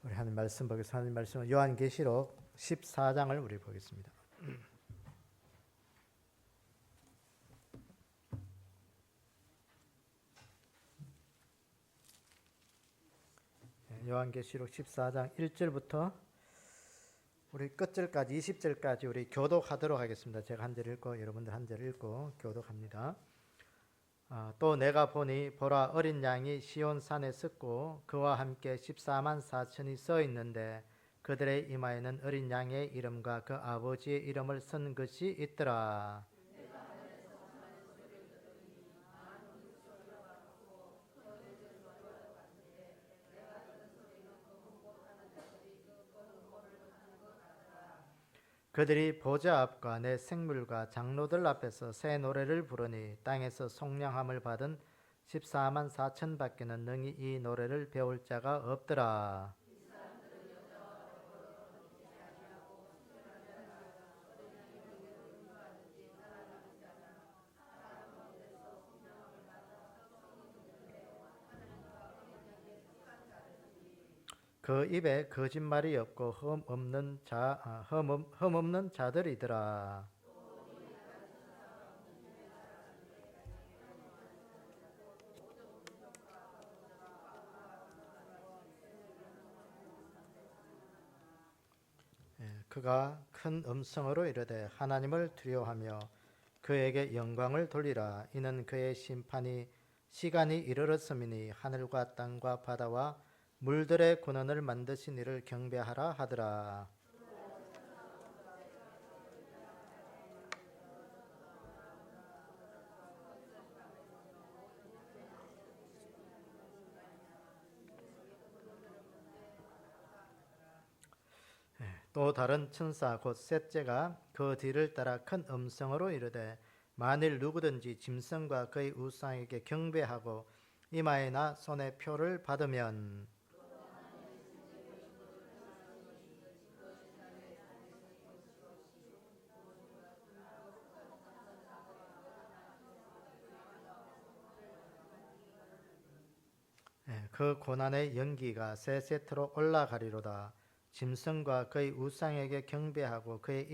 우리 하나님 말씀 보겠습니다. 하나님 말씀은 요한계시록 14장을 우리 보겠습니다. 요한계시록 14장 1절부터 우리 끝절까지 20절까지 우리 교독하도록 하겠습니다. 제가 한 절 읽고 여러분들 한 절 읽고 교독합니다. 또 내가 보니 보라 어린 양이 시온 산에 섰고 그와 함께 14만 4천이 서 있는데 그들의 이마에는 어린 양의 이름과 그 아버지의 이름을 쓴 것이 있더라. 그들이 보좌 앞과 내 생물과 장로들 앞에서 새 노래를 부르니 땅에서 속량함을 받은 14만 4천 밖에는 능히 이 노래를 배울 자가 없더라. 그 입에 거짓말이 없고 흠 없는 자들이더라. 그가 큰 음성으로 이르되 하나님을 두려워하며 그에게 영광을 돌리라. 이는 그의 시간이 이르렀음이니 하늘과 땅과 바다와 물들의 군원을 만드신 이를 경배하라 하더라. 또 다른 천사 곧 셋째가 그 뒤를 따라 큰 음성으로 이르되 만일 누구든지 짐승과 그의 우상에게 경배하고 이마에나 손에 표를 받으면 그 고난의 연기가 세세토록 올라가리로다. 짐승과 그의 우상에게 경배하고 그의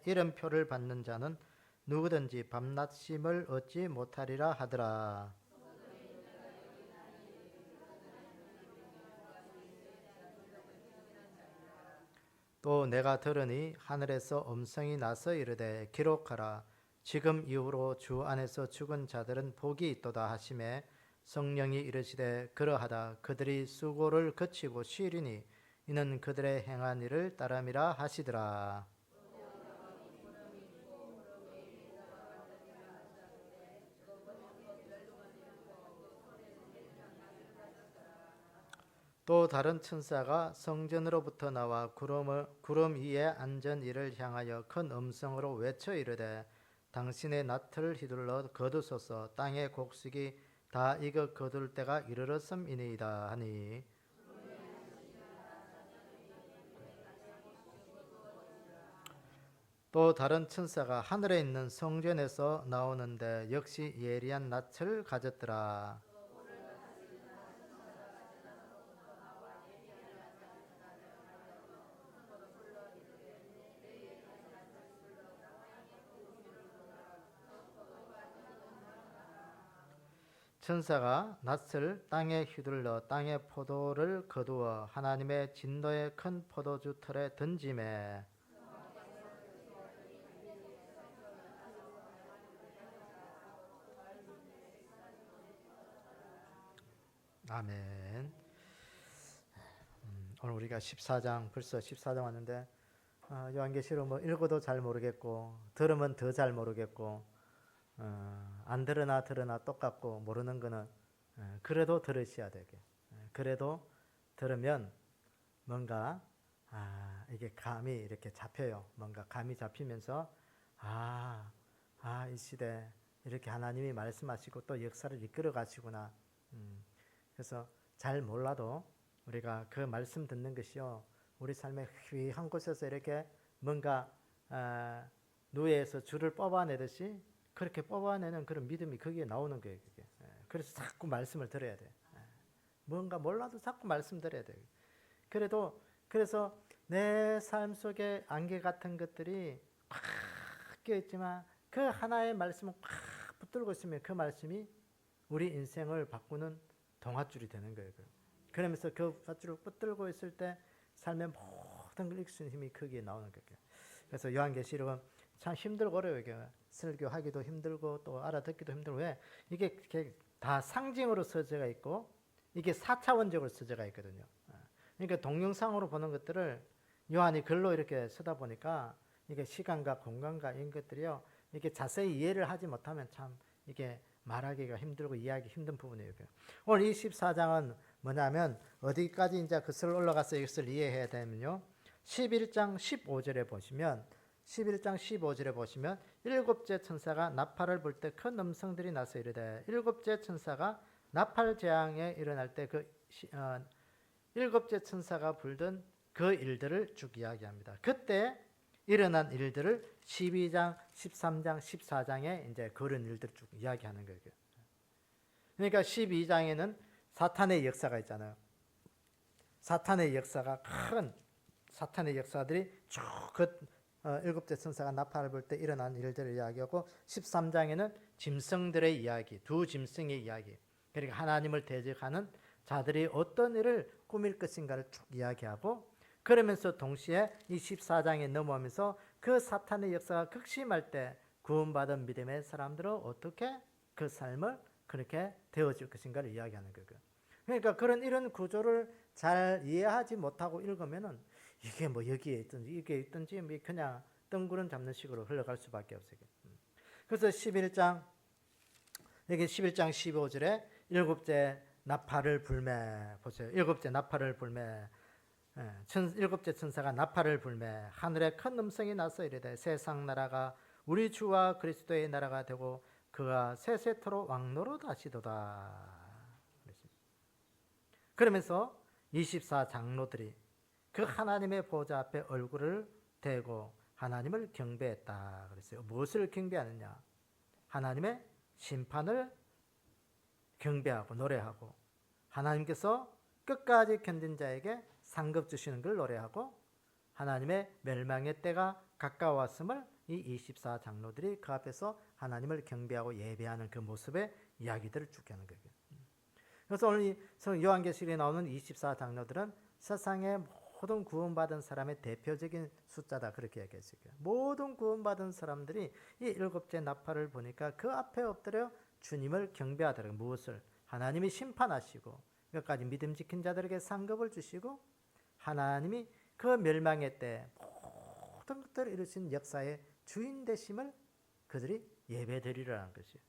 이름표를 받는 자는 누구든지 밤낮 쉼을 얻지 못하리라 하더라. 또 내가 들으니 하늘에서 음성이 나서 이르되 기록하라. 지금 이후로 주 안에서 죽은 자들은 복이 있도다 하시매 성령이 이르시되 그러하다. 그들이 수고를 그치고 쉬리니 이는 그들의 행한 일을 따름이라 하시더라. 또 다른 천사가 성전으로부터 나와 구름 위에 앉은 이를 향하여 큰 음성으로 외쳐 이르되 당신의 낫을 휘둘러 거두소서. 땅의 곡식이 다 익어 거둘 때가 이르렀음이니이다 하니 또 다른 천사가 하늘에 있는 성전에서 나오는데 역시 예리한 낫을 가졌더라. 천사가 낫을 땅에 휘둘러 땅의 포도를 거두어 하나님의 진노의 큰 포도주 틀에 던지매 아멘. 오늘 우리가 14장 벌써 14장 왔는데 요한계시록 뭐 읽어도 잘 모르겠고 들으면 더 잘 모르겠고 안 들으나 똑같고 모르는 거는 그래도 들으셔야 되게 그래도 들으면 뭔가 이게 감이 이렇게 잡혀요. 뭔가 감이 잡히면서 이 시대 이렇게 하나님이 말씀하시고 또 역사를 이끌어 가시구나. 그래서 잘 몰라도 우리가 그 말씀 듣는 것이요 우리 삶의 휘한 곳에서 이렇게 뭔가 누에에서 줄을 뽑아내듯이 그렇게 뽑아내는 그런 믿음이 거기에 나오는 거예요. 그게. 그래서 자꾸 말씀을 들어야 돼. 뭔가 몰라도 자꾸 말씀 들어야 돼. 그래서 내 삶 속에 안개 같은 것들이 꽉 껴있지만 그 하나의 말씀을 꽉 붙들고 있으면 그 말씀이 우리 인생을 바꾸는 동아줄이 되는 거예요. 그러면서 그 밧줄을 붙들고 있을 때 삶의 모든 걸 이길 수 있는 힘이 거기에 나오는 거예요. 그래서 요한계시록은 참 힘들고 어려워요. 이게 설교하기도 힘들고 또 알아듣기도 힘들고 왜? 이게 다 상징으로 써져가 있고 이게 4차원적으로 써져가 있거든요. 그러니까 동영상으로 보는 것들을 요한이 글로 이렇게 쓰다 보니까 이게 시간과 공간과 이런 것들이요. 이게 자세히 이해를 하지 못하면 참 이게 말하기가 힘들고 이해하기 힘든 부분이에요. 오늘 24장은 뭐냐면 어디까지 이제 그슬 올라가서 이것을 이해해야 되면요. 11장 15절에 보시면 11장 15절에 보시면 일곱째 천사가 나팔을 불 때 큰 음성들이 나서 이르되 일곱째 천사가 나팔 재앙에 일어날 때 그 일곱째 천사가 불던 그 일들을 쭉 이야기합니다. 그때 일어난 일들을 12장, 13장, 14장에 이제 그런 일들을 쭉 이야기하는 거예요. 그러니까 12장에는 사탄의 역사가 있잖아요. 사탄의 역사가 큰 사탄의 역사들이 쭉 일곱째 천사가 나팔을 불 때 일어난 일들을 이야기하고 13장에는 짐승들의 이야기, 두 짐승의 이야기. 그러니까 하나님을 대적하는 자들이 어떤 일을 꾸밀 것인가를 쭉 이야기하고 그러면서 동시에 이 14장에 넘어오면서 그 사탄의 역사가 극심할 때 구원받은 믿음의 사람들은 어떻게 그 삶을 그렇게 되어질 것인가를 이야기하는 거예요. 그러니까 이런 구조를 잘 이해하지 못하고 읽으면은 이게 뭐 여기에 있든지 이게 있든지 뭐 그냥 뜬구름 잡는 식으로 흘러갈 수밖에 없어요. 그래서 11장 여기 11장 15절에 일곱째 나팔을 불매 보세요. 일곱째 나팔을 불매 일곱째 천사가 나팔을 불매 하늘에 큰 음성이 나서 이르되 세상 나라가 우리 주와 그리스도의 나라가 되고 그가 세세토록 왕노릇 하시도다. 그러면서 24장로들이 그 하나님의 보좌 앞에 얼굴을 대고 하나님을 경배했다 그랬어요. 무엇을 경배하느냐? 하나님의 심판을 경배하고 노래하고 하나님께서 끝까지 견딘 자에게 상급 주시는 걸 노래하고 하나님의 멸망의 때가 가까웠음을 이 24장로들이 그 앞에서 하나님을 경배하고 예배하는 그 모습의 이야기들을 쭉 하는 거예요. 그래서 오늘 이 요한계시록에 나오는 24장로들은 세상의 모든 구원받은 사람의 대표적인 숫자다 그렇게 얘기했어요. 모든 구원받은 사람들이 이 일곱째 나팔을 보니까 그 앞에 엎드려 주님을 경배하더라고요. 무엇을? 하나님이 심판하시고 끝까지 믿음 지킨 자들에게 상급을 주시고 하나님이 그 멸망의 때 모든 것들을 이루신 역사의 주인 되심을 그들이 예배드리라는 것이에요.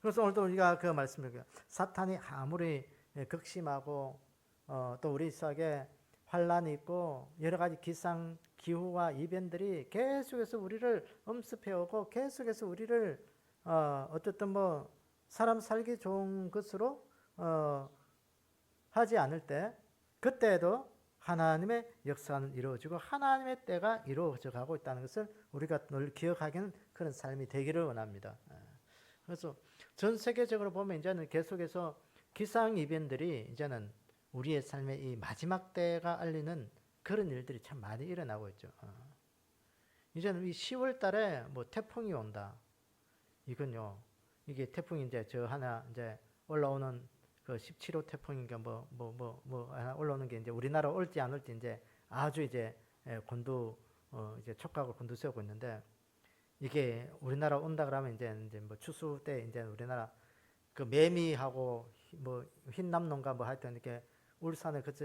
그래서 오늘도 우리가 그 말씀을 사탄이 아무리 극심하고 또 우리 속에 환란이 있고 여러 가지 기상 기후와 이변들이 계속해서 우리를 엄습해오고 계속해서 우리를 어쨌든 뭐 사람 살기 좋은 것으로 하지 않을 때 그때에도 하나님의 역사는 이루어지고 하나님의 때가 이루어져 가고 있다는 것을 우리가 늘 기억하기는 그런 삶이 되기를 원합니다. 그래서 전 세계적으로 보면 이제는 계속해서 기상 이변들이 이제는 우리의 삶의 이 마지막 때가 알리는 그런 일들이 참 많이 일어나고 있죠. 이제는 이 10월 달에 뭐 태풍이 온다. 이건요. 이게 태풍이 이제 저 하나 이제 올라오는 그 17호 태풍인가 하나 올라오는 게 이제 우리나라 올지 안 올지 이제 아주 이제 이제 촉각을 곤두세우고 있는데 이게 우리나라 온다 그러면 이제 뭐 추수 때 이제 우리나라 그 매미하고 뭐 흰남농가 뭐 하여튼 이렇게 울산을 거쳐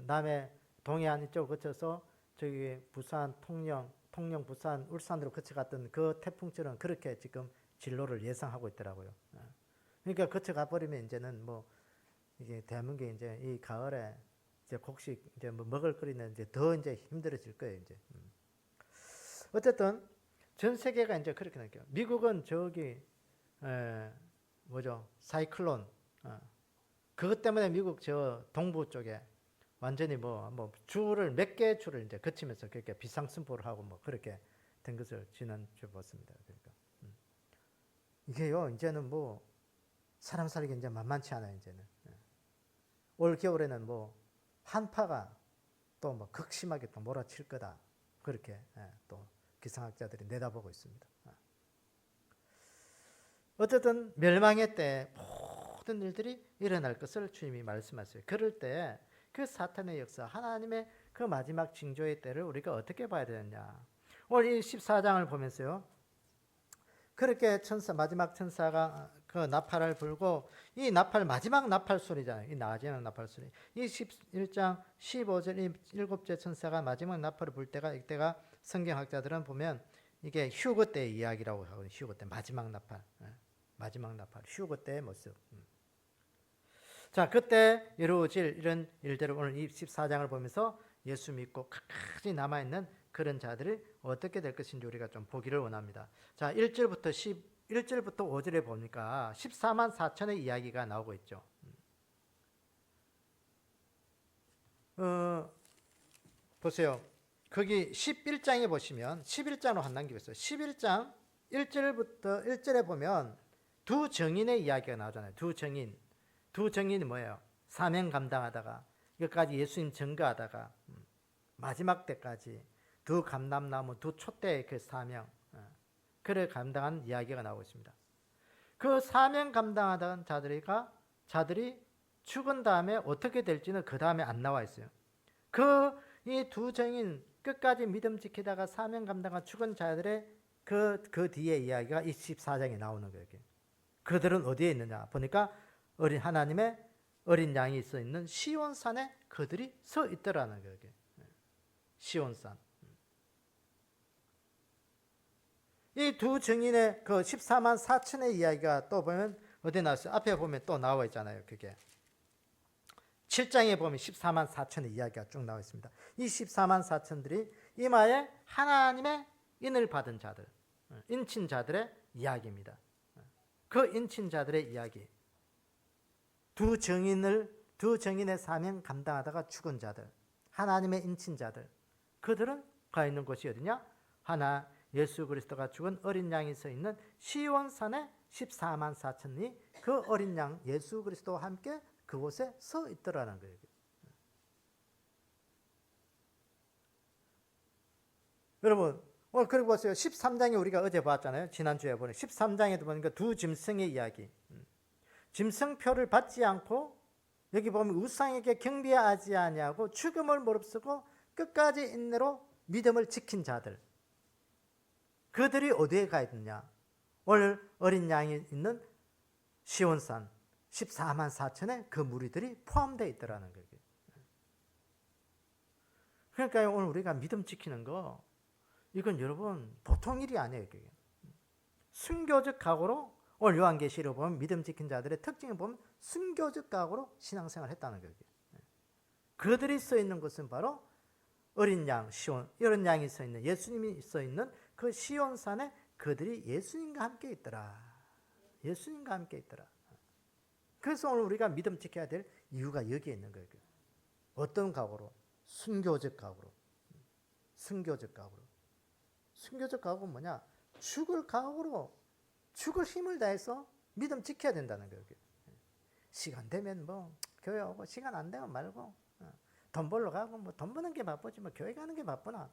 남해 동해안 이쪽 거쳐서 저기 부산 통영 부산 울산으로 거쳐갔던 그 태풍처럼 그렇게 지금 진로를 예상하고 있더라고요. 그러니까 거쳐가 버리면 이제는 뭐 이게 대한민국이 이제 이 가을에 이제 곡식 이제 뭐 먹을 거리는 이제 더 이제 힘들어질 거예요 이제. 어쨌든 전 세계가 이제 그렇게 느껴요. 미국은 저기 사이클론 그것 때문에 미국 저 동부 쪽에 완전히 뭐 줄을 몇 개의 줄을 이제 거치면서 그렇게 비상승보를 하고 뭐 그렇게 된 것을 지난주에 봤습니다. 그러니까 이게요 이제는 뭐 사람 살기 이제 만만치 않아요 이제는. 올 겨울에는 뭐 한파가 또 뭐 극심하게 또 몰아칠 거다. 그렇게 또 기상학자들이 내다보고 있습니다. 어쨌든 멸망의 때 모든 일들이 일어날 것을 주님이 말씀하셨어요. 그럴 때 그 사탄의 역사, 하나님의 그 마지막 징조의 때를 우리가 어떻게 봐야 되느냐. 오늘 이 14장을 보면서요. 그렇게 마지막 천사가 그 나팔을 불고, 이 나팔, 마지막 나팔 소리잖아요. 이 마지막 나팔 소리. 이 11장 15절, 이 7째 천사가 마지막 나팔을 불 때가, 이때가 성경학자들은 보면 이게 휴거 때의 이야기라고 하거든요. 휴거 때, 마지막 나팔. 마지막 나팔, 휴거 때의 모습. 자, 그때 이루어질 이런 일들을 오늘 14장을 보면서 예수 믿고 끝까지 남아있는 그런 자들이 어떻게 될 것인지 우리가 좀 보기를 원합니다. 자, 1절부터 5절에 보니까 14만 4천의 이야기가 나오고 있죠. 보세요. 거기 11장에 보시면 11장으로 한 남기겠어요. 11장 1절부터 1절에 보면 두 정인의 이야기가 나오잖아요. 두 정인이 뭐예요? 사명 감당하다가 여기까지 예수님 증거하다가 마지막 때까지 두 감람나무, 두 촛대의 그 사명, 그를 감당한 이야기가 나오고 있습니다. 그 사명 감당하던 자들이 죽은 다음에 어떻게 될지는 그 다음에 안 나와 있어요. 이 두 정인 끝까지 믿음 지키다가 사명 감당한 죽은 자들의 그 뒤에 이야기가 24장에 나오는 거예요. 그들은 어디에 있느냐 보니까 하나님의 어린 양이 있어 있는 시온산에 그들이 서 있더라는 거예요. 시온산. 이 두 증인의 그 14만 4천의 이야기가 또 보면 어디 나왔어요? 앞에 보면 또 나와 있잖아요. 그게 7장에 보면 14만 4천의 이야기가 쭉 나와 있습니다. 이 14만 4천들이 이마에 하나님의 인을 받은 자들, 인친 자들의 이야기입니다. 그 인친 자들의 이야기. 두 정인의 사명 감당하다가 죽은 자들, 하나님의 인친 자들, 그들은 가 있는 곳이 어디냐? 예수 그리스도가 죽은 어린 양이 서 있는 시온산에 14만 4천이 그 어린 양 예수 그리스도와 함께 그곳에 서 있더라는 거예요. 여러분, 그리고 보세요. 13장에 우리가 어제 봤잖아요. 지난주에 보니 13장에도 보니까 두 짐승의 이야기. 짐승표를 받지 않고 여기 보면 우상에게 경배하지 아니하고 죽음을 무릅쓰고 끝까지 인내로 믿음을 지킨 자들. 그들이 어디에 가 있느냐? 오늘 어린 양이 있는 시온산 14만 4천에 그 무리들이 포함되어 있더라는 거예요. 그러니까 오늘 우리가 믿음 지키는 거 이건 여러분 보통 일이 아니에요. 순교적 각오로 오늘 요한계시를 보면 믿음 지킨 자들의 특징을 보면 순교적 각오로 신앙생활을 했다는 거예요. 그들이 서 있는 곳은 바로 어린 양 시온, 어린 양이 서 있는 예수님이 서 있는 그 시온산에 그들이 예수님과 함께 있더라. 예수님과 함께 있더라. 그래서 오늘 우리가 믿음 지켜야 될 이유가 여기에 있는 거예요. 어떤 각오로? 순교적 각오로. 순교적 각오로. 순교적 각오는 뭐냐? 죽을 각오로, 죽을 힘을 다해서 믿음 지켜야 된다는 거예요. 시간 되면 뭐 교회 오고 시간 안 되면 말고 돈 벌러 가고 뭐 돈 버는 게 바쁘지 뭐 교회 가는 게 바쁘나.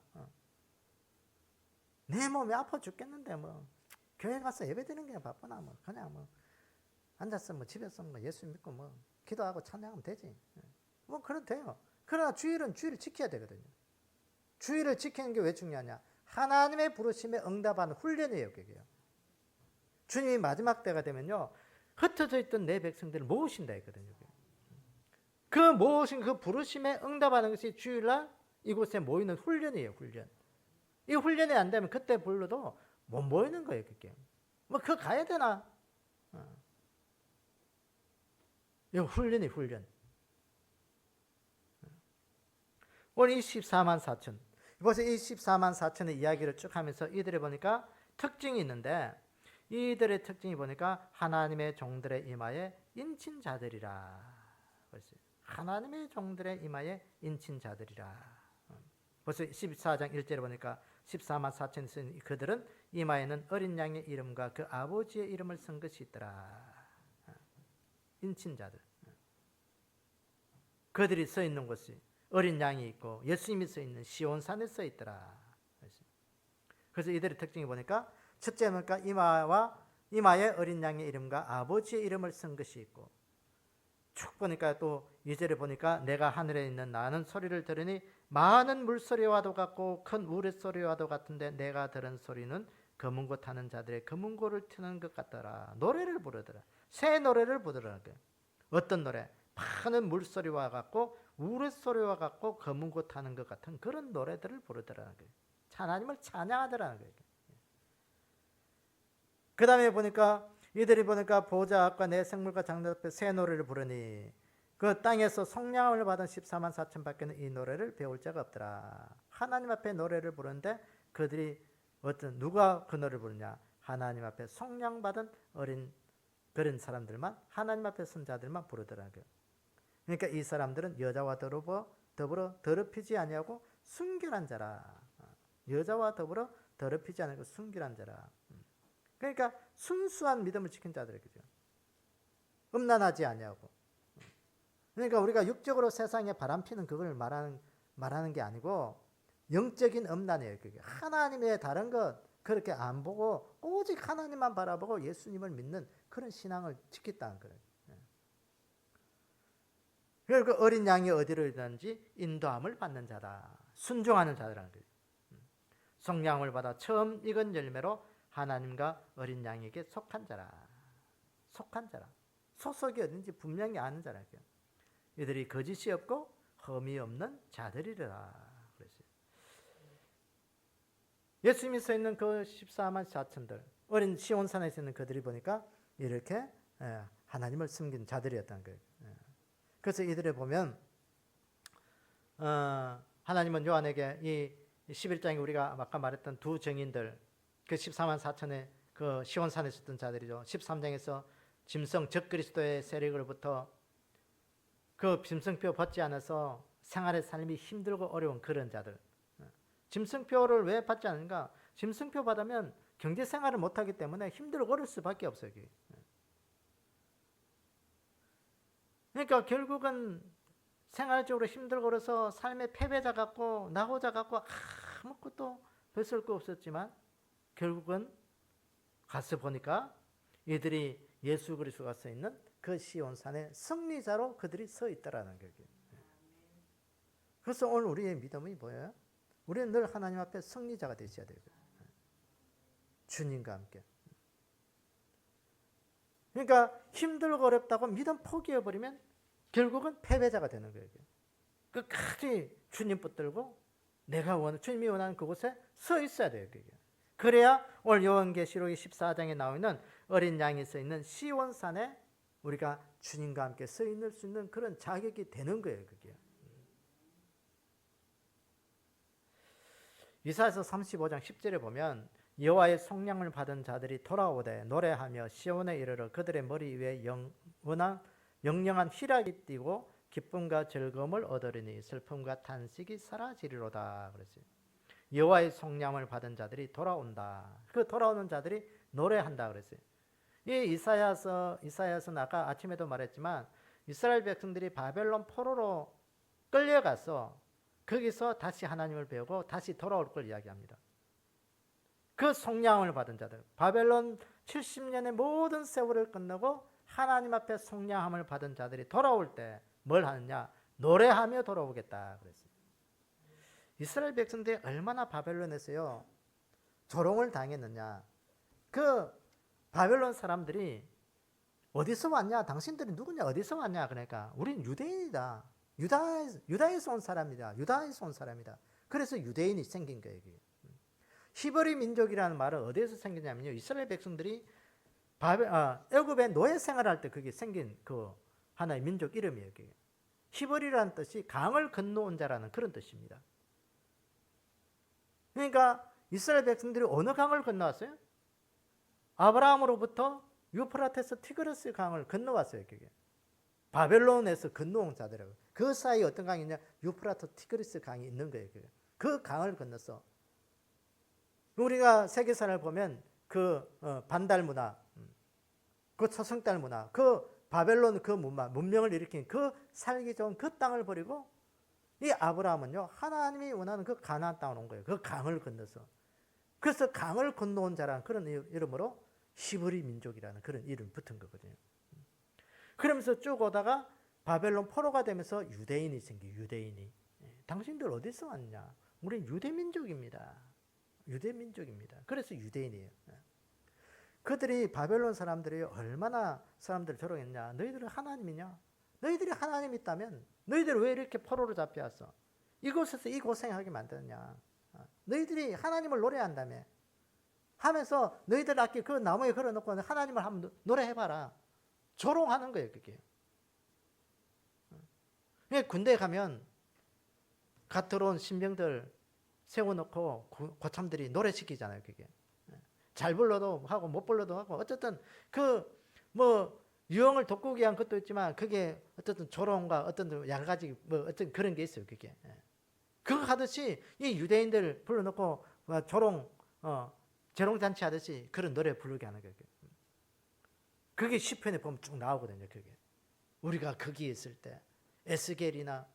내 몸이 아파 죽겠는데 뭐 교회 가서 예배 드리는 게 바쁘나 뭐 그냥 뭐 앉아서 뭐 집에서 뭐 예수 믿고 뭐 기도하고 찬양하면 되지. 뭐 그래도 돼요. 그러나 주일은 주일을 지켜야 되거든요. 주일을 지키는 게 왜 중요하냐? 하나님의 부르심에 응답하는 훈련이에요, 그게요. 주님이 마지막 때가 되면요, 흩어져 있던 내 백성들을 모으신다 했거든요. 그 모으신 그 부르심에 응답하는 것이 주일날 이곳에 모이는 훈련이에요, 훈련. 이 훈련이 안 되면 그때 불러도 못 모이는 거예요, 그게. 뭐, 그거 가야 되나? 이거 훈련이 훈련. 오늘 이 14만 4천. 벌써 이 14만 4천의 이야기를 쭉 하면서 이들이 보니까 특징이 있는데, 이들의 특징이 보니까 하나님의 종들의 이마에 인친 자들이라. 하나님의 종들의 이마에 인친 자들이라. 벌써 14장 1절에 보니까 14만 4천이 쓴 그들은 이마에는 어린 양의 이름과 그 아버지의 이름을 쓴 것이 있더라. 인친 자들. 그들이 서 있는 곳이 어린 양이 있고 예수님이 서 있는 시온산에 서 있더라. 그래서 이들의 특징이 보니까 첫째 보니까 이마에 어린 양의 이름과 아버지의 이름을 쓴 것이 있고, 쭉 보니까 또 2절에 보니까 내가 하늘에 있는 나는 소리를 들으니 많은 물소리와도 같고 큰 우레소리와도 같은데 내가 들은 소리는 검은고 타는 자들의 검은고를 트는 것 같더라. 노래를 부르더라. 새 노래를 부르더라. 어떤 노래? 많은 물소리와 같고 우레소리와 같고 검은고 타는 것 같은 그런 노래들을 부르더라는 거예요. 하나님을 찬양하더라는 거예요. 그 다음에 보니까 이들이 보니까 보좌 앞과 내 생물과 장로 앞에 새 노래를 부르니 그 땅에서 성령을 받은 14만 4천 밖에는 이 노래를 배울 자가 없더라. 하나님 앞에 노래를 부르는데 그들이 누가 그 노래를 부르냐? 하나님 앞에 성령 받은 어린 그런 사람들만, 하나님 앞에 선 자들만 부르더라고요. 그러니까 이 사람들은 여자와 더불어 더럽히지 아니하고 순결한 자라. 여자와 더불어 더럽히지 않고 순결한 자라. 그러니까 순수한 믿음을 지킨 자들이죠. 음란하지 아니하고. 그러니까 우리가 육적으로 세상에 바람피는 그걸 말하는 게 아니고 영적인 음란이에요. 그게 하나님의 다른 것 그렇게 안 보고 오직 하나님만 바라보고 예수님을 믿는 그런 신앙을 지켰다는 거예요. 그리고 그 어린 양이 어디로 있는지 인도함을 받는 자다. 순종하는 자라는 거예요. 성령을 받아 처음 익은 열매로 하나님과 어린 양에게 속한 자라. 속한 자라. 소속이 어딘지 분명히 아는 자라. 이들이 거짓이 없고 흠이 없는 자들이라. 예수님이 서 있는 그 14만 4천들, 어린 시온산에 있는 그들이 보니까 이렇게 하나님을 섬긴 자들이었다는 거예요. 그래서 이들을 보면 하나님은 요한에게 이 11장에 우리가 아까 말했던 두 증인들, 그 14만 4천의 그 시온산에 있었던 자들이죠. 13장에서 짐승 적그리스도의 세력으로부터 그 짐승표 받지 않아서 생활의 삶이 힘들고 어려운 그런 자들. 짐승표를 왜 받지 않는가? 짐승표 받으면 경제생활을 못하기 때문에 힘들고 어려울 수밖에 없어요. 그러니까 결국은 생활적으로 힘들고 그래서 삶의 패배자 같고 낙오자 같고 아무것도 별 거 없었지만 결국은 가서 보니까 이들이 예수 그리스도가 서 있는 그 시온산의 승리자로 그들이 서 있더라는 거예요. 그래서 오늘 우리의 믿음이 뭐예요? 우리는 늘 하나님 앞에 승리자가 되셔야 돼요. 주님과 함께. 그러니까 힘들고 어렵다고 믿음 포기해버리면 결국은 패배자가 되는 거예요. 끝까지 주님 붙들고 주님이 원하는 그곳에 서 있어야 돼요. 그래야 오늘 요한계시록 14장에 나오는 어린 양이 서 있는 시온산에 우리가 주님과 함께 서 있을 수 있는 그런 자격이 되는 거예요. 그게. 이사야서 35장 10절에 보면 여호와의 성령을 받은 자들이 돌아오되 노래하며 시온에 이르러 그들의 머리 위에 영영한 희락이 띠고 기쁨과 즐거움을 얻으리니 슬픔과 탄식이 사라지리로다. 그랬어요. 여호와의 성령을 받은 자들이 돌아온다. 그 돌아오는 자들이 노래한다 그랬어요. 이 이사야서는 아까 아침에도 말했지만 이스라엘 백성들이 바벨론 포로로 끌려가서 거기서 다시 하나님을 배우고 다시 돌아올 걸 이야기합니다. 그 성령을 받은 자들, 바벨론 70년의 모든 세월을 끝내고 하나님 앞에 성령함을 받은 자들이 돌아올 때 뭘 하느냐? 노래하며 돌아오겠다 그랬어요. 이스라엘 백성들이 얼마나 바벨론에서요 조롱을 당했느냐. 그 바벨론 사람들이 어디서 왔냐? 당신들이 누구냐? 어디서 왔냐? 그러니까 우리는 유대인이다. 유다에서 온 사람이다. 유다에서 온 사람이다. 그래서 유대인이 생긴 거예요. 히브리 민족이라는 말은 어디에서 생겼냐면요. 이스라엘 백성들이 애굽에 노예 생활할 때 그게 생긴 그 하나의 민족 이름이에요. 히브리라는 뜻이 강을 건너온 자라는 그런 뜻입니다. 그러니까 이스라엘 백성들이 어느 강을 건너왔어요? 아브라함으로부터 유프라테스 티그리스 강을 건너왔어요. 그게. 바벨론에서 건너온 자들이라고. 그 사이에 어떤 강이 있냐? 유프라테스 티그리스 강이 있는 거예요. 그 강을 건너서 우리가 세계사를 보면 그 반달 문화, 그 초승달 문화, 그 바벨론 그 문명을 일으킨 그 살기 좋은 그 땅을 버리고 이 아브라함은요 하나님이 원하는 그 가나안 땅으로 온 거예요. 그 강을 건너서. 그래서 강을 건너온 자라는 그런 이름으로 히브리 민족이라는 그런 이름이 붙은 거거든요. 그러면서 쭉 오다가 바벨론 포로가 되면서 유대인이 생겨. 유대인이. 당신들 어디서 왔냐? 우리는 유대민족입니다. 유대민족입니다. 그래서 유대인이에요. 그들이 바벨론 사람들이 얼마나 사람들을 조롱했냐? 너희들은 하나님이냐? 너희들이 하나님 있다면 너희들 왜 이렇게 포로로 잡혀왔어? 이곳에서 이 고생하게 만드냐? 너희들이 하나님을 노래한다며 하면서 너희들 악기 그 나무에 걸어놓고 하나님을 한번 노래해봐라. 조롱하는 거예요, 그게. 군대에 가면 갓 들어온 신병들 세워놓고 고참들이 노래시키잖아요, 그게. 잘 불러도 하고 못 불러도 하고 어쨌든 그 뭐 유형을 돋구기 위한 것도 있지만 그게 어쨌든 조롱과 어떤 여러 가지 뭐 어떤 그런 게 있어요, 그게. 그거 하듯이 이 유대인들 불러놓고 조롱 재롱잔치 하듯이 그런 노래 부르게 하는 거예요. 그게 시편에 보면 쭉 나오거든요, 그게. 우리가 거기에 있을 때 에스겔이나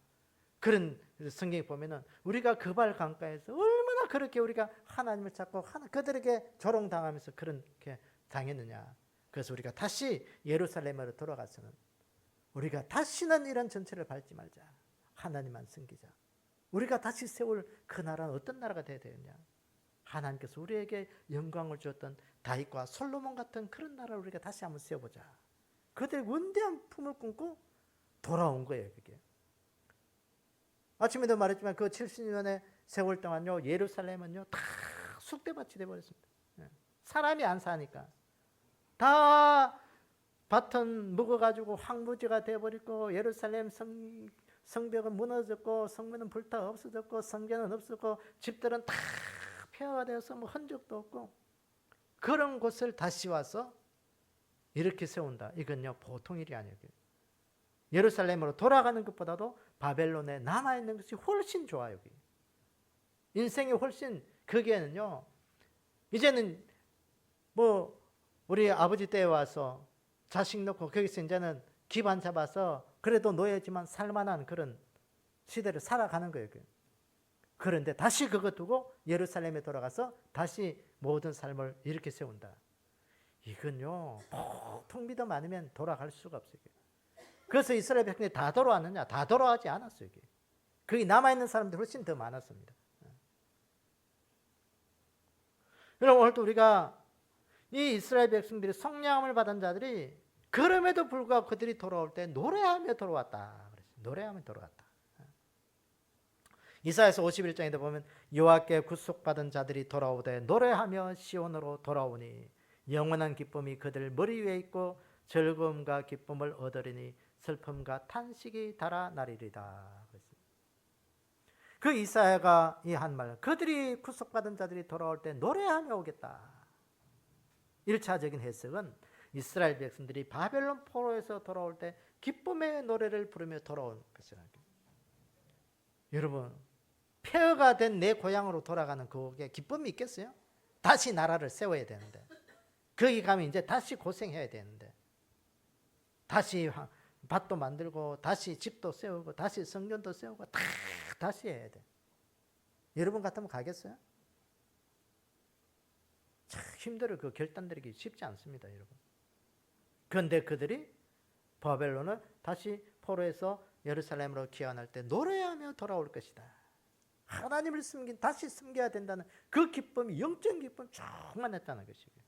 그런 성경에 보면은 우리가 그발 강가에서 얼마나 그렇게 우리가 하나님을 찾고 그들에게 조롱당하면서 그렇게 당했느냐. 그래서 우리가 다시 예루살렘으로 돌아가서는 우리가 다시는 이런 전체를 밟지 말자. 하나님만 섬기자. 우리가 다시 세울 그 나라는 어떤 나라가 되어야 되느냐. 하나님께서 우리에게 영광을 주었던 다윗과 솔로몬 같은 그런 나라를 우리가 다시 한번 세워보자. 그들의 원대한 품을 꿈고 돌아온 거예요, 그게. 아침에도 말했지만 그 70년의 세월 동안요 예루살렘은요 다 쑥대밭이 되어버렸습니다. 사람이 안 사니까 다 밭은 묵어가지고 황무지가 되어버리고 예루살렘 성벽은 무너졌고 성문은 불타 없어졌고 성전은 없었고 집들은 다 폐허가 되어서 뭐 흔적도 없고 그런 곳을 다시 와서 이렇게 세운다. 이건요 보통 일이 아니에요. 예루살렘으로 돌아가는 것보다도 바벨론에 남아있는 것이 훨씬 좋아요. 여기. 인생이 훨씬 거기에는요. 이제는 뭐 우리 아버지 때에 와서 자식 놓고 거기서 이제는 기반 잡아서 그래도 노예지만 살만한 그런 시대를 살아가는 거예요. 그런데 다시 그거 두고 예루살렘에 돌아가서 다시 모든 삶을 이렇게 세운다. 이건요. 보통 믿음 아니면 돌아갈 수가 없어요. 그래서 이스라엘 백성이 다 돌아왔느냐? 다 돌아가지 않았어요. 거기 남아있는 사람들이 훨씬 더 많았습니다. 여러분 오늘도 우리가 이 이스라엘 백성들이 성령함을 받은 자들이 그럼에도 불구하고 그들이 돌아올 때 노래하며 돌아왔다. 노래하며 돌아왔다. 이사야서 51장에도 보면 여호와께 구속받은 자들이 돌아오되 노래하며 시온으로 돌아오니 영원한 기쁨이 그들 머리 위에 있고 즐거움과 기쁨을 얻으리니 슬픔과 탄식이 달아나리리다. 그 이사야가 이 한 말, 그들이 구속받은 자들이 돌아올 때 노래하며 오겠다. 1차적인 해석은 이스라엘 백성들이 바벨론 포로에서 돌아올 때 기쁨의 노래를 부르며 돌아온 것이라는 거예요. 여러분, 폐허가 된 내 고향으로 돌아가는 그게 기쁨이 있겠어요? 다시 나라를 세워야 되는데, 거기 가면 이제 다시 고생해야 되는데, 다시 밭도 만들고 다시 집도 세우고 다시 성전도 세우고 다시 해야 돼. 여러분 같으면 가겠어요? 참 힘들어. 그 결단 내리기 쉽지 않습니다, 여러분. 그런데 그들이 바벨론을 다시 포로에서 예루살렘으로 귀환할 때 노래하며 돌아올 것이다. 하나님을 다시 섬겨야 된다는 그 기쁨이 영적 기쁨 충만했다는 것이고요.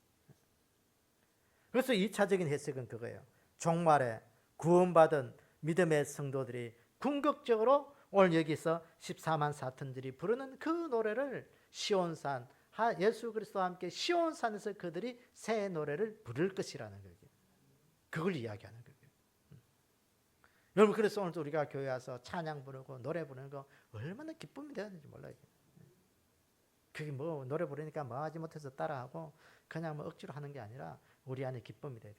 그래서 2차적인 해석은 그거예요. 종말에 구원받은 믿음의 성도들이 궁극적으로 오늘 여기서 14만 4천들이 부르는 그 노래를 시온산, 예수 그리스도와 함께 시온산에서 그들이 새 노래를 부를 것이라는 거예요. 그걸 이야기하는 거예요. 여러분, 그래서 오늘도 우리가 교회 와서 찬양 부르고 노래 부르는 거 얼마나 기쁨이 되었는지 몰라요. 그게 뭐 노래 부르니까 뭐 하지 못해서 따라하고 그냥 뭐 억지로 하는 게 아니라 우리 안에 기쁨이 돼요.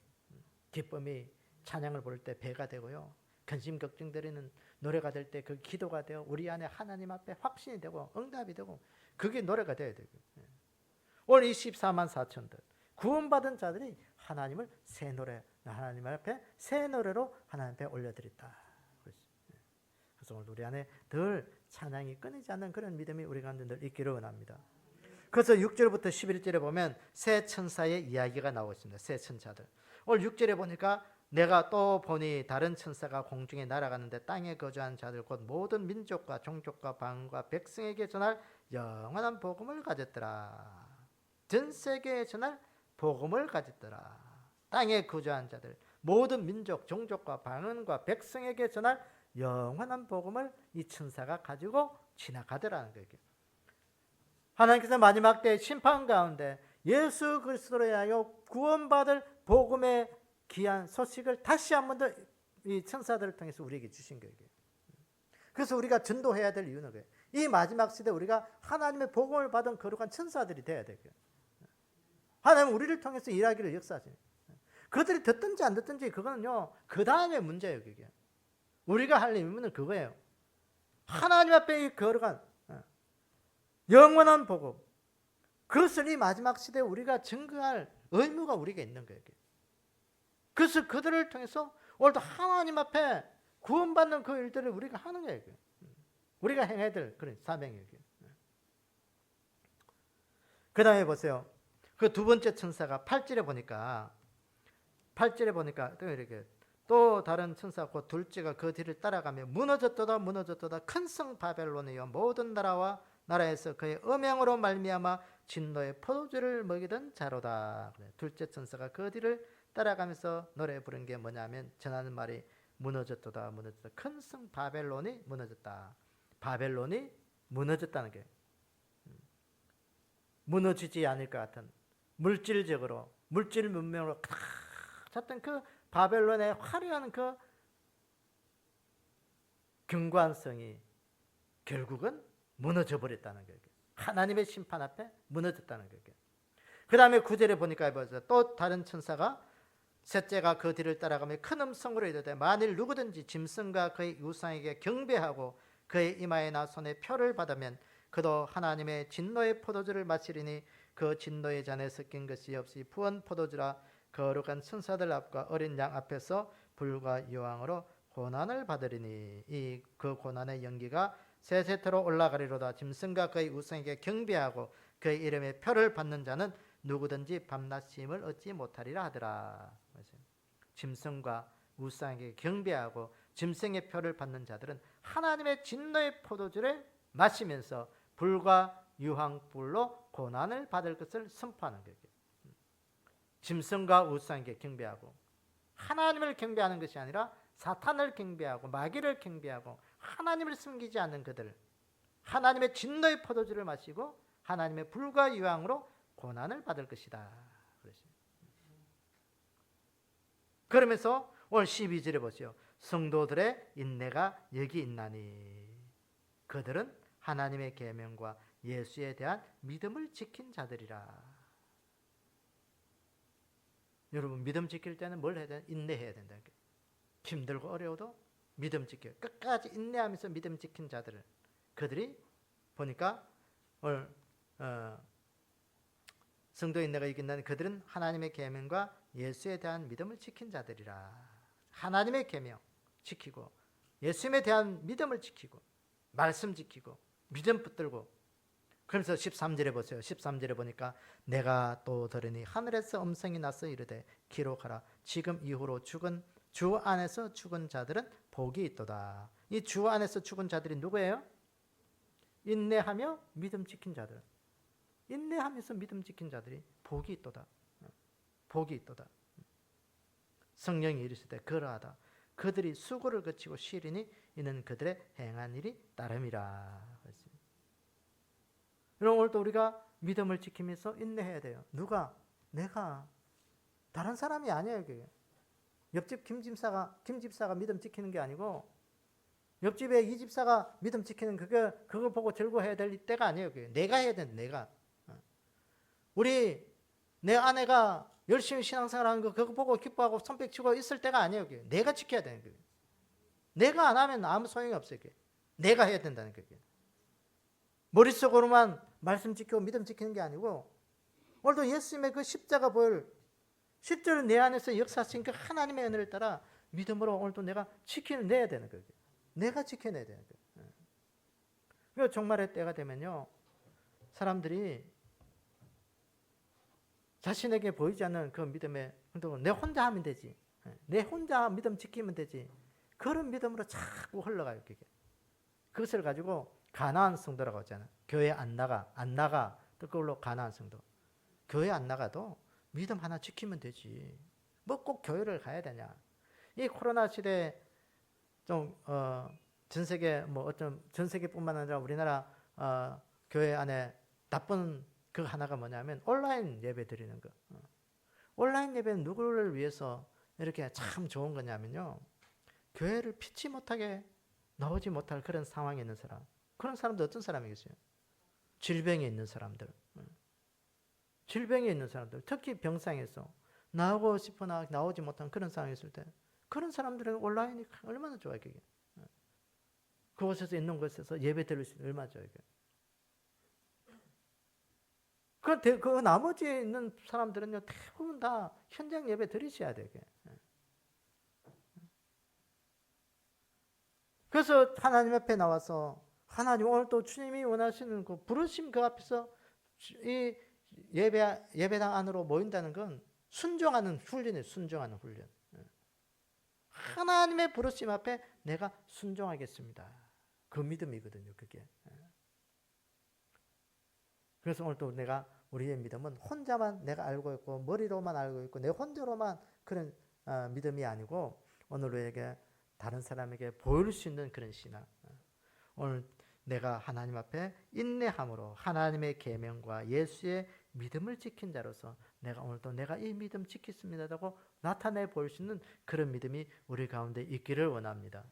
기쁨이 찬양을 부를 때 배가 되고요. 근심 걱정드리는 노래가 될 때 그 기도가 되어 우리 안에 하나님 앞에 확신이 되고 응답이 되고 그게 노래가 돼야 되고. 오늘 이 14만 4천들 구원받은 자들이 하나님을 새 노래, 하나님 앞에 새 노래로 하나님 앞에 올려드렸다. 그래서 오늘 우리 안에 늘 찬양이 끊이지 않는 그런 믿음이 우리 가운데 늘 있기를 원합니다. 그래서 6절부터 11절에 보면 새 천사의 이야기가 나오고 있습니다. 새 천사들. 오늘 6절에 보니까 내가 또 보니 다른 천사가 공중에 날아가는데 땅에 거주한 자들 곧 모든 민족과 종족과 방언과 백성에게 전할 영원한 복음을 가졌더라. 전 세계에 전할 복음을 가졌더라. 땅에 거주한 자들 모든 민족 종족과 방언과 백성에게 전할 영원한 복음을 이 천사가 가지고 지나가더라는 거예요. 하나님께서 마지막 때 심판 가운데 예수 그리스도로 하여 구원받을 복음의 귀한 소식을 다시 한 번 더 이 천사들을 통해서 우리에게 주신 거예요. 그래서 우리가 전도해야 될 이유는 거예요. 이 마지막 시대 우리가 하나님의 복음을 받은 거룩한 천사들이 돼야 돼요. 하나님은 우리를 통해서 일하기를 역사하시는 거예요. 그들이 듣든지 안 듣든지 그거는요 그 다음의 문제예요. 그게 우리가 할 의무는 그거예요. 하나님 앞에 이 거룩한 영원한 복음, 그것을 이 마지막 시대에 우리가 증거할 의무가 우리에게 있는 거예요. 그래서 그들을 통해서 오늘도 하나님 앞에 구원받는 그 일들을 우리가 하는 거예요. 우리가 행해야 될 그런 사명이에요. 그 다음에 보세요. 그 두 번째 천사가 8절에 보니까 또 이렇게 또 다른 천사 곧 둘째가 그 뒤를 따라가며 무너졌도다 무너졌도다 큰 성 바벨론이여 모든 나라와 나라에서 그의 음행으로 말미암아 진노의 포도주를 먹이던 자로다. 둘째 천사가 그 뒤를 따라가면서 노래 부른 게 뭐냐면 전하는 말이 무너졌도다 무너졌다 큰 성 바벨론이 무너졌다. 바벨론이 무너졌다는 게 무너지지 않을 것 같은 물질적으로 물질 문명으로 탁 찼던 그 바벨론의 화려한 그 경관성이 결국은 무너져 버렸다는 거예요. 하나님의 심판 앞에 무너졌다는 거예요. 그 다음에 9절에 보니까 또 다른 천사가 셋째가 그 뒤를 따라가며 큰 음성으로 이르되 만일 누구든지 짐승과 그의 우상에게 경배하고 그의 이마에나 손에 표를 받으면 그도 하나님의 진노의 포도주를 마시리니 그 진노의 잔에 섞인 것이 없이 부은 포도주라. 거룩한 천사들 앞과 어린 양 앞에서 불과 유황으로 고난을 받으리니 이 그 고난의 연기가 세세토로 올라가리로다. 짐승과 그의 우상에게 경배하고 그의 이름에 표를 받는 자는 누구든지 밤낮 쉼을 얻지 못하리라 하더라. 짐승과 우상에게 경배하고 짐승의 표를 받는 자들은 하나님의 진노의 포도주를 마시면서 불과 유황불로 고난을 받을 것을 선포하는 거예요. 짐승과 우상에게 경배하고 하나님을 경배하는 것이 아니라 사탄을 경배하고 마귀를 경배하고 하나님을 숨기지 않는 그들, 하나님의 진노의 포도주를 마시고 하나님의 불과 유황으로 고난을 받을 것이다. 그러면서 오늘 12절에 보세요. 성도들의 인내가 여기 있나니 그들은 하나님의 계명과 예수에 대한 믿음을 지킨 자들이라. 여러분 믿음 지킬 때는 뭘 해야 되나? 인내해야 된다. 힘들고 어려워도 믿음 지켜 끝까지 인내하면서 믿음 지킨 자들은 그들이 보니까 오늘 성도 인내가 이긴다는 그들은 하나님의 계명과 예수에 대한 믿음을 지킨 자들이라. 하나님의 계명 지키고 예수님에 대한 믿음을 지키고 말씀 지키고 믿음 붙들고. 그러면서 13절에 보세요. 13절에 보니까 내가 또 들으니 하늘에서 음성이 나서 이르되 기록하라. 지금 이후로 죽은 주 안에서 죽은 자들은 복이 있도다. 이 주 안에서 죽은 자들이 누구예요? 인내하며 믿음 지킨 자들. 인내하면서 믿음 지킨 자들이 복이 있도다. 복이 있도다. 성령이 이르시되 그러하다. 그들이 수고를 거치고 쉬리니 이는 그들의 행한 일이 따름이라. 여러분 오늘도 우리가 믿음을 지키면서 인내해야 돼요. 누가? 내가. 다른 사람이 아니에요. 그게. 옆집 김집사가 믿음 지키는 게 아니고 옆집에 이 집사가 믿음 지키는 그걸 보고 즐거워해야 될 때가 아니에요. 그게. 내가 해야 된다. 내가. 내 아내가 열심히 신앙생활하는 거 그거 보고 기뻐하고 손뼉치고 있을 때가 아니에요. 그게. 내가 지켜야 되는 거예요. 내가 안 하면 아무 소용이 없어요. 그게. 내가 해야 된다는 거예요. 머릿속으로만 말씀 지키고 믿음 지키는 게 아니고 오늘도 예수님의 그 십자가 보혈, 실제로 내 안에서 역사하신 그 하나님의 은혜를 따라 믿음으로 오늘도 내가 지켜내야 되는 거예요. 내가 지켜내야 되는 거예요. 그리고 종말의 때가 되면요, 사람들이 자신에게 보이지 않는 그 믿음의 행동을 내 혼자 하면 되지, 내 혼자 믿음 지키면 되지, 그런 믿음으로 자꾸 흘러가요. 그게. 그것을 가지고 가나안 성도라고 하잖아요. 교회 안 나가 또 그걸로 가나안 성도. 교회 안 나가도 믿음 하나 지키면 되지, 뭐 꼭 교회를 가야 되냐. 이 코로나 시대에 좀 전 세계 뭐 어떤 전 세계뿐만 아니라 우리나라 교회 안에 나쁜 그 하나가 뭐냐면 온라인 예배 드리는 거. 온라인 예배는 누구를 위해서 이렇게 참 좋은 거냐면요, 교회를 피치 못하게 나오지 못할 그런 상황에 있는 사람, 그런 사람들 어떤 사람이겠어요? 질병에 있는 사람들, 질병에 있는 사람들, 특히 병상에서 나오고 싶으나 나오지 못한 그런 상황이 있을 때, 그런 사람들은 온라인이 얼마나 좋아요. 그게. 그곳에서 있는 곳에서 예배 드릴 수 있는 얼마나 좋아요. 그 나머지 있는 사람들은요, 대부분 다 현장 예배 드리셔야 돼요. 그래서 하나님 앞에 나와서, 하나님 오늘 또 주님이 원하시는 그 부르심 그 앞에서 이 예배당 안으로 모인다는 건 순종하는 훈련이에요. 순종하는 훈련. 하나님의 부르심 앞에 내가 순종하겠습니다. 그 믿음이거든요, 그게. 그래서 오늘 또 우리의 믿음은 혼자만 내가 알고 있고 머리로만 알고 있고 내 혼자로만 그런 믿음이 아니고, 오늘 우리에게 다른 사람에게 보일 수 있는 그런 신앙. 오늘 내가 하나님 앞에 인내함으로 하나님의 계명과 예수의 믿음을 지킨 자로서 내가 오늘도 내가 이 믿음 지켰습니다라고 나타내 보일 수 있는 그런 믿음이 우리 가운데 있기를 원합니다.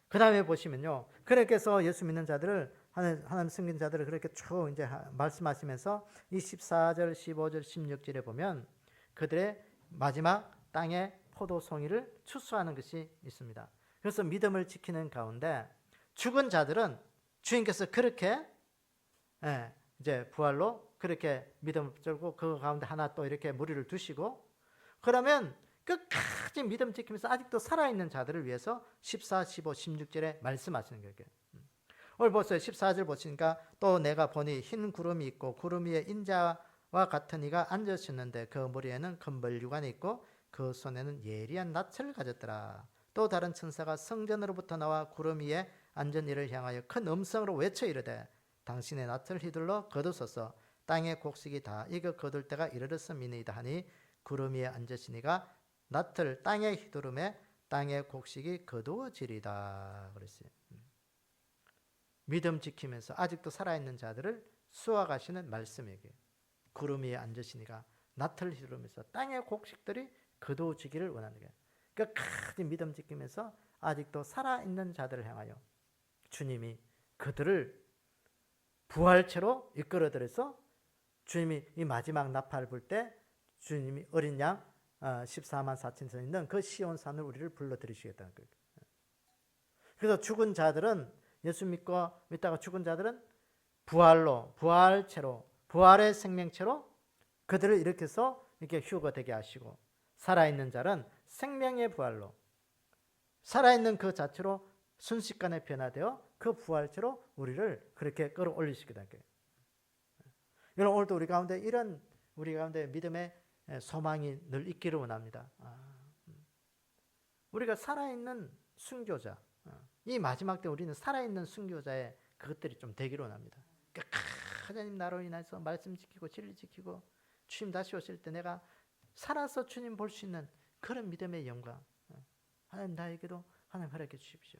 그 다음에 보시면요, 그렇게해서 예수 믿는 자들을, 하나님 섬긴 자들을 그렇게 쭉 이제 말씀하시면서 이 14절, 15절, 16절에 보면 그들의 마지막 땅의 포도송이를 추수하는 것이 있습니다. 그래서 믿음을 지키는 가운데 죽은 자들은 주님께서 그렇게 이제 부활로 그렇게 믿음을 붙들고 그 가운데 하나 또 이렇게 무리를 두시고, 그러면 끝까지 믿음 지키면서 아직도 살아있는 자들을 위해서 14, 15, 16절에 말씀하시는 거예요. 오늘 보세요. 14절 보시니까 또 내가 보니 흰 구름이 있고 구름 위에 인자와 같은 이가 앉으셨는데 그 머리에는 금벌유관이 있고 그 손에는 예리한 낯을 가졌더라. 또 다른 천사가 성전으로부터 나와 구름 위에 앉은 이를 향하여 큰 음성으로 외쳐 이르되 당신의 낯을 휘둘러 거두소서. 땅의 곡식이 다 익어 거둘 때가 이르렀음이니이다 하니 구름 위에 앉으시니가 낯을 땅에 휘두르매 땅의 곡식이 거두어지리다 그랬어요. 믿음 지키면서 아직도 살아있는 자들을 수확하시는 말씀이에요. 구름 위에 앉으시니가 낯을 휘두르면서 땅의 곡식들이 거두어지기를 원하는 거예요. 끝까지 믿음 지키면서 아직도 살아있는 자들을 향하여 주님이 그들을 부활체로 이끌어들여서 주님이 이 마지막 나팔을 불 때 주님이 어린 양 14만 4천선 있는 그 시온산을 우리를 불러들이시겠다는 거예요. 그래서 죽은 자들은, 예수 믿다가 죽은 자들은 부활로, 부활체로, 부활의 생명체로 그들을 일으켜서 이렇게 휴거되게 하시고, 살아있는 자는 생명의 부활로, 살아있는 그 자체로 순식간에 변화되어 그 부활체로 우리를 그렇게 끌어올리시게 거예요. 여러분, 오늘도 우리 가운데 이런 우리 가운데 믿음의 소망이 늘 있기를 원합니다. 우리가 살아있는 순교자, 이 마지막 때 우리는 살아있는 순교자의 그것들이 좀 되기를 원합니다. 그러니까 하나님 나로 인해서 말씀 지키고 진리 지키고 주님 다시 오실 때 내가 살아서 주님 볼 수 있는 그런 믿음의 영광, 하나님 나에게도 하나님 허락해 주십시오.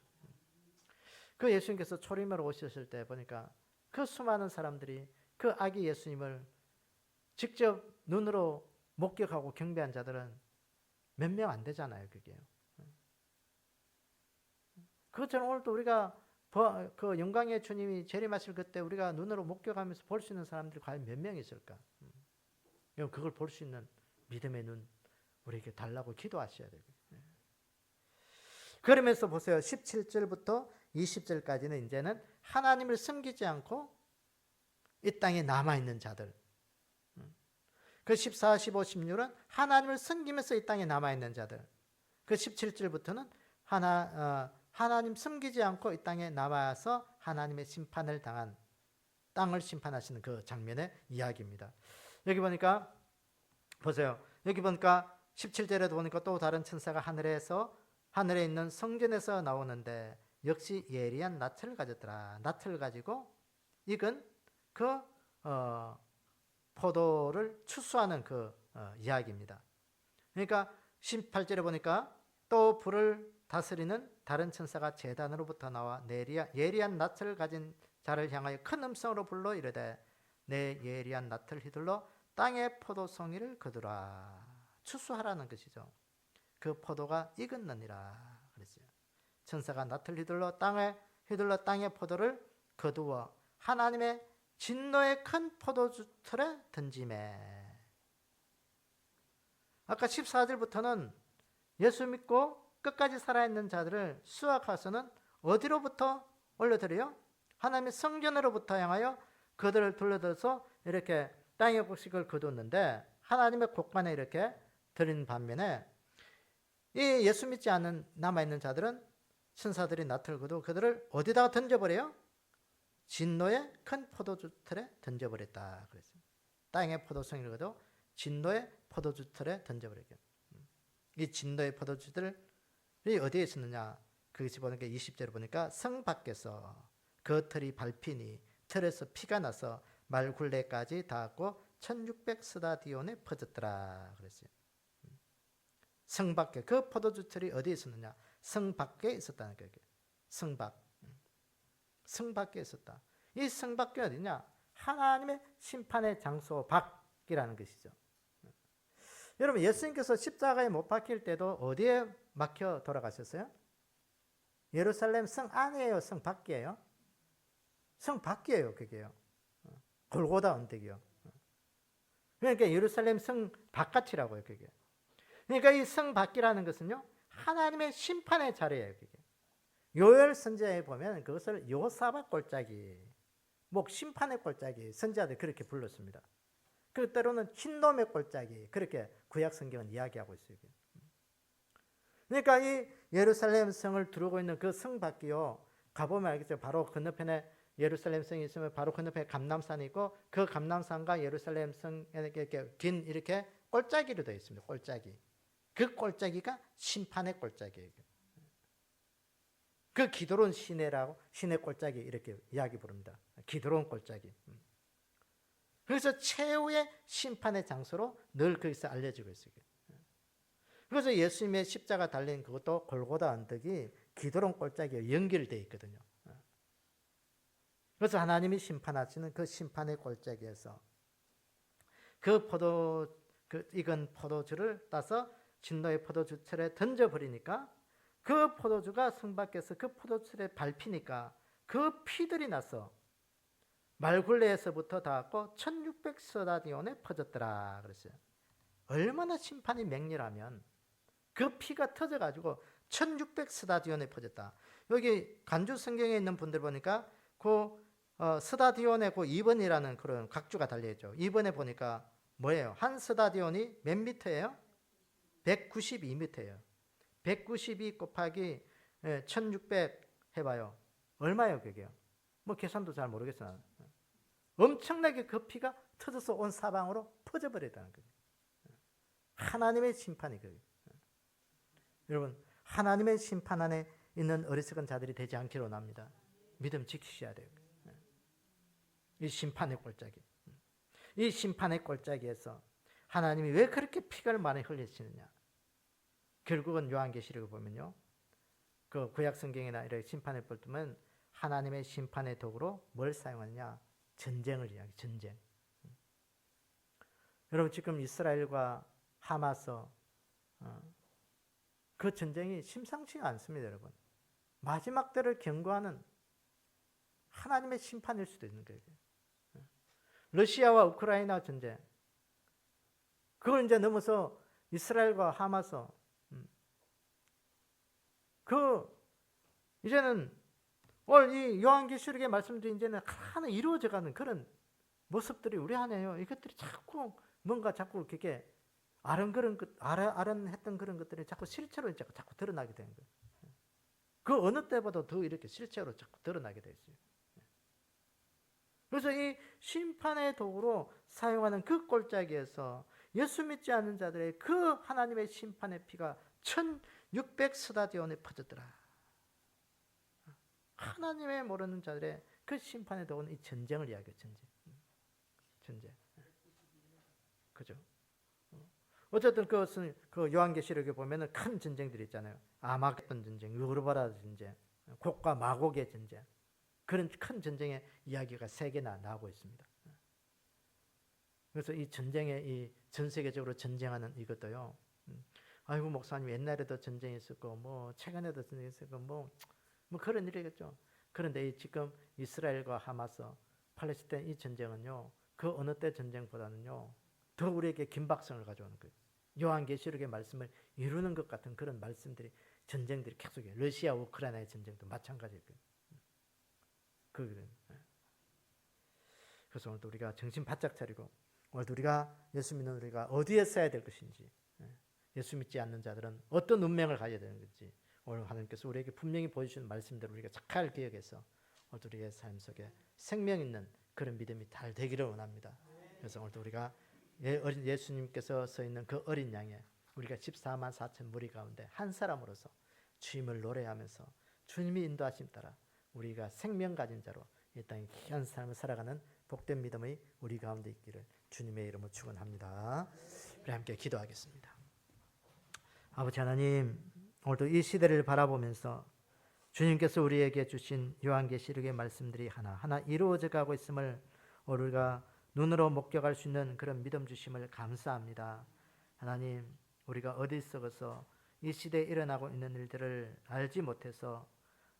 그 예수님께서 초림으로 오셨을 때 보니까 그 수많은 사람들이 그 아기 예수님을 직접 눈으로 목격하고 경배한 자들은 몇 명 안 되잖아요. 그게요. 그것처럼 오늘도 우리가 그 영광의 주님이 재림하실 그때 우리가 눈으로 목격하면서 볼 수 있는 사람들이 과연 몇 명 있을까? 그걸 볼 수 있는 믿음의 눈 우리에게 달라고 기도하셔야 돼요. 그러면서 보세요. 17절부터 20절까지는 이제는 하나님을 섬기지 않고 이 땅에 남아있는 자들. 그 14, 15, 16은 하나님을 섬기면서 이 땅에 남아있는 자들. 그 17절부터는 하나님 섬기지 않고 이 땅에 남아서 하나님의 심판을 당한, 땅을 심판하시는 그 장면의 이야기입니다. 여기 보니까 보세요. 여기 보니까 17절에도 보니까 또 다른 천사가 하늘에 있는 성전에서 나오는데 역시 예리한 낫을 가졌더라. 낫을 가지고 익은 그 포도를 추수하는 그 이야기입니다. 그러니까 18절에 보니까 또 불을 다스리는 다른 천사가 제단으로부터 나와 예리한 낫을 가진 자를 향하여 큰 음성으로 불러 이르되 내 예리한 낫을 휘둘러 땅의 포도송이를 거두라. 추수하라는 것이죠. 그 포도가 익었느니라 그랬어요. 천사가 낫을 휘둘러 땅의 포도를 거두어 하나님의 진노의 큰 포도주틀에 던지매. 아까 14절부터는 예수 믿고 끝까지 살아있는 자들을 수확해서는 어디로부터 올려드려요? 하나님의 성전으로부터 향하여 그들을 돌려들어서 이렇게 땅의 곡식을 거두었는데 하나님의 곳간에 이렇게 드린 반면에 이 예수 믿지 않는 남아있는 자들은 천사들이 낫을 거두 그들을 어디다가 던져버려요? 진노의 큰 포도주 틀에 던져버렸다 그랬어요. 땅의 포도송이를 거두 진노의 포도주 틀에 던져버렸게. 이 진노의 포도주들이 어디에 있었느냐? 그것이 보니까 20절에 보니까 성 밖에서 그 틀이 밟히니 틀에서 피가 나서 말굴레까지 닿았고 1600스다디온에 퍼졌더라 그랬어요. 성 밖에 그 포도주 틀이 어디에 있었느냐? 성 밖에 있었다는 거예요. 성 밖에 있었다. 이 성 밖이 어디냐? 하나님의 심판의 장소 밖이라는 것이죠. 여러분 예수님께서 십자가에 못 박힐 때도 어디에 막혀 돌아가셨어요? 예루살렘 성 안이에요? 성 밖이에요? 성 밖이에요. 그게요. 골고다 언덕이요. 그러니까 예루살렘 성 바깥이라고요. 그게. 그러니까 이 성 밖이라는 것은요. 하나님의 심판의 자리예요. 그게. 요엘 선지자에 보면 그것을 요사박 골짜기, 심판의 골짜기, 선지자들이 그렇게 불렀습니다. 그 때로는 흰놈의 골짜기, 그렇게 구약 성경은 이야기하고 있어요. 그러니까 이 예루살렘 성을 두르고 있는 그 성 밖이요. 가보면 알겠죠. 바로 건너편에 예루살렘 성이 있으면 바로 건너편에 감람산이 있고 그 감람산과 예루살렘 성에 이렇게 긴 이렇게 골짜기로 되어 있습니다. 골짜기. 그 골짜기가 심판의 골짜기예요. 그 기드론 시내라고 시내 골짜기 이렇게 이야기 부릅니다. 기드론 골짜기. 그래서 최후의 심판의 장소로 늘 거기서 알려지고 있어요. 그래서 예수님의 십자가 달린 그것도 골고다 언덕이 기드론 익골짜기에 연결되어 있거든요. 그래서 하나님이 심판하시는 그 심판의 골짜기에서 그 익은 포도주를 따서 진노의 포도주철에 던져버리니까 그 포도주가 성 밖에서 그 포도주철에 밟히니까 그 피들이 나서 말굴레에서부터 닿았고 1600스다디온에 퍼졌더라 그랬어요. 얼마나 심판이 맹렬하면 그 피가 터져가지고 1600스다디온에 퍼졌다. 여기 간주 성경에 있는 분들 보니까 그 스다디온에 그 2번이라는 그런 각주가 달려있죠. 2번에 보니까 뭐예요? 한 스다디온이 몇 미터예요? 192m예요. 192 곱하기 1600 해봐요. 얼마예요 그게요? 계산도 잘 모르겠어요. 엄청나게 그 피가 터져서 온 사방으로 퍼져버렸다는 거예요. 하나님의 심판이 그래요. 여러분 하나님의 심판 안에 있는 어리석은 자들이 되지 않기로 합니다. 믿음 지키셔야 돼요. 이 심판의 골짜기. 이 심판의 골짜기에서 하나님이 왜 그렇게 피를 많이 흘리시느냐. 결국은 요한계시록을 보면요. 그 구약 성경이나 이런 심판의 볼 때면 하나님의 심판의 도구로 뭘 사용하느냐. 전쟁을 이야기. 전쟁. 여러분 지금 이스라엘과 하마스 그 전쟁이 심상치가 않습니다. 여러분. 마지막 때를 경고하는 하나님의 심판일 수도 있는 거예요. 러시아와 우크라이나 전쟁. 그걸 이제 넘어서 이스라엘과 하마스. 이제는 오늘 이 요한계시록의 말씀도 이제는 하나 이루어져가는 그런 모습들이 우리 안에요. 이것들이 자꾸 뭔가 자꾸 이렇게 아른했던 그런 것들이 자꾸 실체로 자꾸 드러나게 되는 거예요. 그 어느 때보다 더 이렇게 실체로 자꾸 드러나게 돼 있어요. 그래서 이 심판의 도구로 사용하는 그 골짜기에서 예수 믿지 않는 자들의 그 하나님의 심판의 피가 1600스타디온에 퍼졌더라. 하나님의 모르는 자들의 그 심판의 도구는 이 전쟁을 이야기해요. 전쟁. 그죠? 어쨌든 그것은 그 요한계시록에 보면은 큰 전쟁들이 있잖아요. 아마겟돈 전쟁, 요르바라 전쟁, 곡과 마곡의 전쟁. 그런 큰 전쟁의 이야기가 3개나 나오고 있습니다. 그래서 이 전쟁에 이 전 세계적으로 전쟁하는 이것도요. 아이고 목사님 옛날에도 전쟁이 있었고 뭐 최근에도 전쟁이 있었고 뭐 그런 일이겠죠. 그런데 지금 이스라엘과 하마스, 팔레스타인 이 전쟁은요. 그 어느 때 전쟁보다는요. 더 우리에게 긴박성을 가져오는 거예요. 요한계시록의 말씀을 이루는 것 같은 그런 말씀들이 전쟁들이 계속해요. 러시아 우크라이나의 전쟁도 마찬가지일 거예요. 그래서 오늘도 우리가 정신 바짝 차리고 오늘도 우리가 예수 믿는 우리가 어디에 써야 될 것인지, 예수 믿지 않는 자들은 어떤 운명을 가져야 되는 건지 오늘 하나님께서 우리에게 분명히 보여주신 말씀대로 우리가 잘 기억해서 오늘도 우리의 삶 속에 생명 있는 그런 믿음이 잘 되기를 원합니다. 그래서 오늘도 우리가 예수님께서 서 있는 그 어린 양에 우리가 14만 4천 무리 가운데 한 사람으로서 주님을 노래하면서 주님이 인도하심 따라 우리가 생명 가진 자로 이 땅의 귀한 삶을 살아가는 복된 믿음의 우리 가운데 있기를 주님의 이름으로 축원합니다. 우리 함께 기도하겠습니다. 아버지 하나님, 오늘도 이 시대를 바라보면서 주님께서 우리에게 주신 요한계시록의 말씀들이 하나하나 이루어져 가고 있음을 우리가 눈으로 목격할 수 있는 그런 믿음 주심을 감사합니다. 하나님, 우리가 어디 썩어서 이 시대에 일어나고 있는 일들을 알지 못해서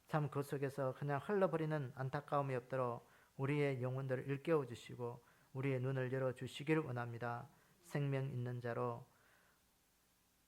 참 그 속에서 그냥 흘러버리는 안타까움이 없도록 우리의 영혼들을 일깨워 주시고 우리의 눈을 열어주시기를 원합니다. 생명 있는 자로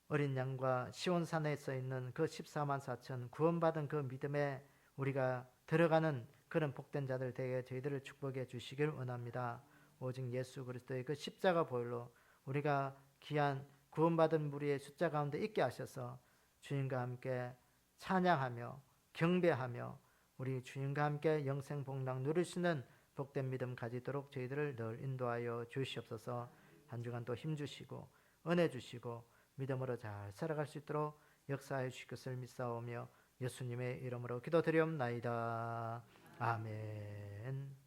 어린 양과 시온산에 써 있는 그 14만 4천 구원받은 그 믿음에 우리가 들어가는 그런 복된 자들 되게 저희들을 축복해 주시길 원합니다. 오직 예수 그리스도의 그 십자가 보혈로 우리가 귀한 구원받은 무리의 숫자 가운데 있게 하셔서 주님과 함께 찬양하며 경배하며 우리 주님과 함께 영생 복락 누릴 수 있는 복된 믿음 가지도록 저희들을 늘 인도하여 주시옵소서. 한 주간 또 힘주시고 은혜 주시고 믿음으로 잘 살아갈 수 있도록 역사해 주실 것을 믿사오며 예수님의 이름으로 기도드리옵나이다. 아멘.